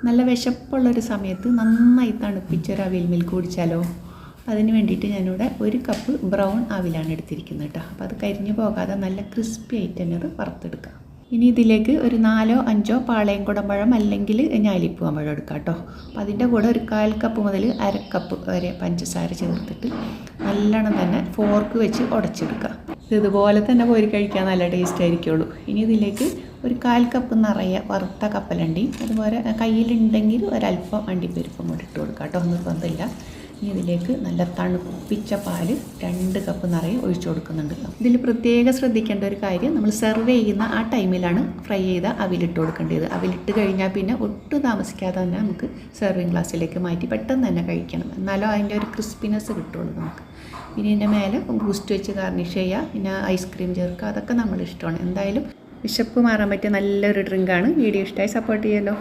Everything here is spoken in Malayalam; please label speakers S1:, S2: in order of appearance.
S1: നല്ല വിശപ്പുള്ളൊരു സമയത്ത് നന്നായി തണുപ്പിച്ചൊരു അവിൽ മിൽക്ക് കുടിച്ചാലോ. അതിന് വേണ്ടിയിട്ട് ഞാനിവിടെ 1 കപ്പ് ബ്രൗൺ അവിലാണ് എടുത്തിരിക്കുന്നത് കേട്ടോ. അപ്പോൾ അത് കരിഞ്ഞു പോകാതെ നല്ല ക്രിസ്പി ആയിട്ട് തന്നെ അത് വറുത്തെടുക്കാം. ഇനി ഇതിലേക്ക് ഒരു 4 or 5 പാളയം കുടമ്പഴം അല്ലെങ്കിൽ ഞാലിപ്പൂവമ്പഴം എടുക്കാം കേട്ടോ. അപ്പോൾ അതിൻ്റെ കൂടെ ഒരു 1/4 കപ്പ് മുതൽ 1/2 കപ്പ് വരെ പഞ്ചസാര ചേർത്തിട്ട് നല്ലോണം തന്നെ ഫോർക്ക് വെച്ച് ഉടച്ചെടുക്കുക. ഇതുപോലെ തന്നെ പോയി കഴിക്കാൻ നല്ല ടേസ്റ്റ് ആയിരിക്കുള്ളൂ. ഇനി ഇതിലേക്ക് ഒരു 1/4 കപ്പ് നിറയെ വറുത്ത കപ്പലണ്ടി, അതുപോലെ കയ്യിലുണ്ടെങ്കിൽ ഒരല്പം അണ്ടിപ്പരിപ്പും കൂടി ഇട്ട് കൊടുക്കുക കേട്ടോ. നിർബന്ധമില്ല. ഇനി ഇതിലേക്ക് നല്ല തണുപ്പിച്ച പാല് 2 കപ്പ് നിറയെ ഒഴിച്ചു കൊടുക്കുന്നുണ്ട്. ഇതിൽ പ്രത്യേകം ശ്രദ്ധിക്കേണ്ട ഒരു കാര്യം, നമ്മൾ സെർവ് ചെയ്യുന്ന ആ ടൈമിലാണ് ഫ്രൈ ചെയ്ത അവിലിട്ട് കൊടുക്കേണ്ടത്. അവിലിട്ട് കഴിഞ്ഞാൽ പിന്നെ ഒട്ടും താമസിക്കാതെ തന്നെ നമുക്ക് സെർവിങ് ഗ്ലാസ്സിലേക്ക് മാറ്റി പെട്ടെന്ന് തന്നെ കഴിക്കണം. എന്നാലും അതിൻ്റെ ഒരു ക്രിസ്പിനെസ് കിട്ടുള്ളൂ നമുക്ക്. പിന്നെ ഇതിൻ്റെ മേലെ ബൂസ്റ്റ് വെച്ച് ഗാർണിഷ് ചെയ്യുക, പിന്നെ ഐസ്ക്രീം ചേർക്കുക, അതൊക്കെ നമ്മൾ ഇഷ്ടമാണ്. എന്തായാലും വിശപ്പ് മാറാൻ പറ്റിയ നല്ലൊരു ഡ്രിങ്കാണ്. വീഡിയോ ഇഷ്ടമായി സപ്പോർട്ട് ചെയ്യുമല്ലോ.